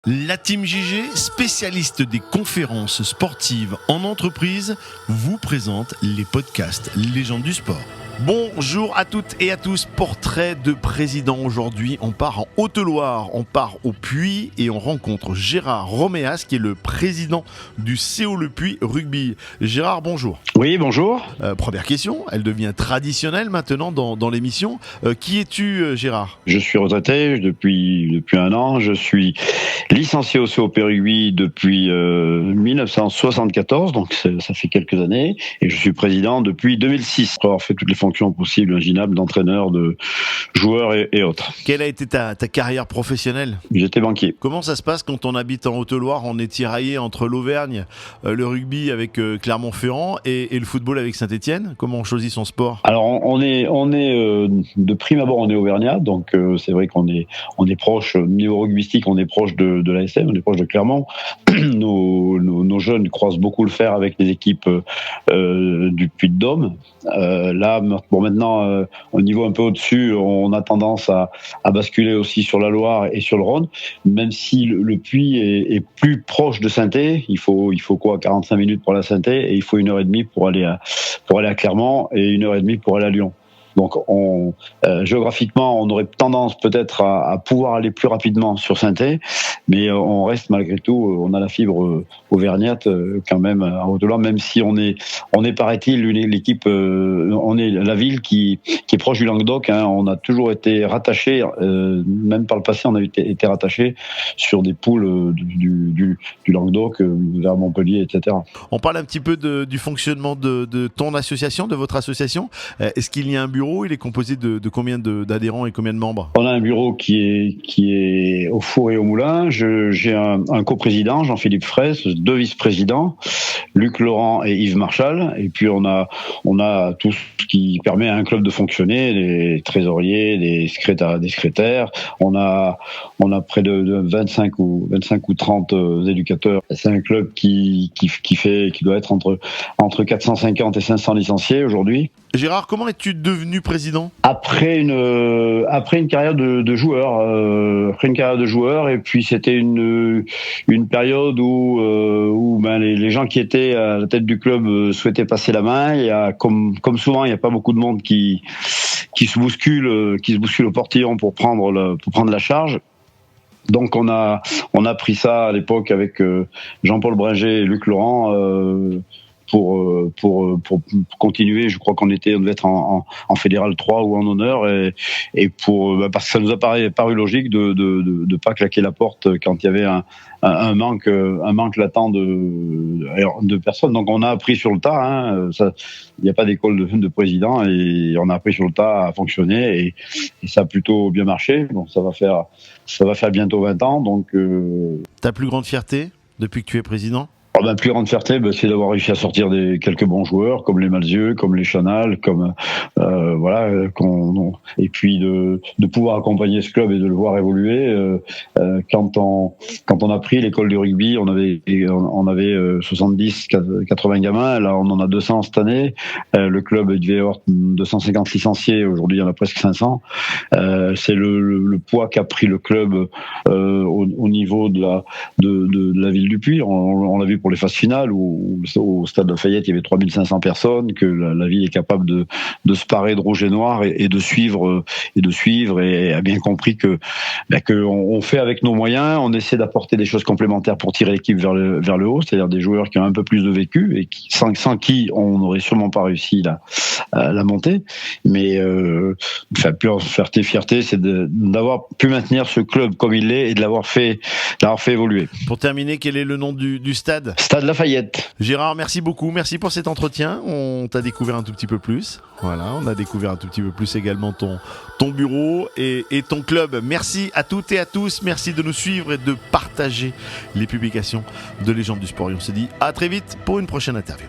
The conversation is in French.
La Team JG, spécialiste des conférences sportives en entreprise, vous présente les podcasts Légendes du sport. Bonjour à toutes et à tous, portrait de président aujourd'hui. On part en Haute-Loire, on part au Puy et on rencontre Gérard Roméas qui est le président du CO Le Puy Rugby. Gérard, bonjour. Oui, bonjour. Première question, elle devient traditionnelle maintenant dans l'émission. Qui es-tu, Gérard ? Je suis retraité depuis un an. Je suis licencié au COP Rugby depuis 1974, donc ça fait quelques années. Et je suis président depuis 2006, pour avoir fait toutes les fonctions possibles, ingéniables, d'entraîneur, de joueurs et autres. Quelle a été ta carrière professionnelle ? J'étais banquier. Comment ça se passe quand on habite en Haute-Loire ? On est tiraillé entre l'Auvergne, le rugby avec Clermont-Ferrand et le football avec Saint-Étienne. Comment on choisit son sport ? Alors on est de prime abord on est auvergnat, donc c'est vrai qu'on est proche niveau rugbystique, on est proche de l'ASM, on est proche de Clermont. Nos jeunes croisent beaucoup le fer avec les équipes du Puy-de-Dôme. Là, bon, maintenant, au niveau un peu au-dessus, on a tendance à basculer aussi sur la Loire et sur le Rhône, même si le Puy est plus proche de Saint-Étienne. Il faut 45 minutes pour aller à Saint-Étienne et il faut 1h30 pour aller à Clermont et 1h30 pour aller à Lyon. Donc, géographiquement, on aurait tendance peut-être à pouvoir aller plus rapidement sur Saint-Étienne, mais on reste malgré tout, on a la fibre auvergnate quand même en Haute-Loire, même si on est paraît-il l'équipe, on est la ville qui est proche du Languedoc. Hein, on a toujours été rattaché, même par le passé, on a été rattaché sur des poules du Languedoc vers Montpellier, etc. On parle un petit peu du fonctionnement de ton association, de votre association. Est-ce qu'il y a un bureau ? Il est composé de combien d'adhérents et combien de membres ? On a un bureau qui est au four et au moulin. J'ai un coprésident, Jean-Philippe Fraisse, deux vice-présidents, Luc Laurent et Yves Marchal. Et puis on a tout ce qui permet à un club de fonctionner, des trésoriers, des secrétaires. On a près de 25 ou 30 éducateurs. C'est un club qui doit être entre 450 et 500 licenciés aujourd'hui. Gérard, comment es-tu devenu président ? Après une carrière de joueur, et puis c'était une période où les gens qui étaient à la tête du club souhaitaient passer la main. Il y a comme souvent, il n'y a pas beaucoup de monde qui se bouscule au portillon pour prendre la charge. Donc on a pris ça à l'époque avec Jean-Paul Bringer et Luc Laurent. Pour continuer, je crois qu'on devait être en fédéral 3 ou en honneur et parce que ça nous a paru logique de pas claquer la porte quand il y avait un manque latent de personnes. Donc on a appris sur le tas, hein, il n'y a pas d'école de président et on a appris sur le tas à fonctionner et ça a plutôt bien marché. Bon, ça va faire bientôt 20 ans. Donc ta plus grande fierté depuis que tu es président ? Ma plus grande fierté, c'est d'avoir réussi à sortir quelques bons joueurs, comme les Malzieux, comme les Chanal, comme et puis de pouvoir accompagner ce club et de le voir évoluer. Quand on a pris l'école du rugby, on avait 70, 80 gamins. Là, on en a 200 cette année. Le club devait avoir 250 licenciés. Aujourd'hui, il y en a presque 500. C'est le poids qu'a pris le club au niveau de la ville du Puy. On l'a vu pour les phases finales où au stade de Lafayette il y avait 3500 personnes, que la ville est capable de se parer de rouge et noir et de suivre et a bien compris que on fait avec nos moyens, on essaie d'apporter des choses complémentaires pour tirer l'équipe vers le haut, c'est-à-dire des joueurs qui ont un peu plus de vécu et sans qui on n'aurait sûrement pas réussi la montée. Mais pure fierté, c'est d'avoir pu maintenir ce club comme il est et de l'avoir fait évoluer. Pour terminer, quel est le nom du stade ? Stade Lafayette. Gérard, merci beaucoup. Merci pour cet entretien. On t'a découvert un tout petit peu plus. Voilà, on a découvert un tout petit peu plus également ton bureau et ton club. Merci à toutes et à tous. Merci de nous suivre et de partager les publications de Légendes du sport. Et on se dit à très vite pour une prochaine interview.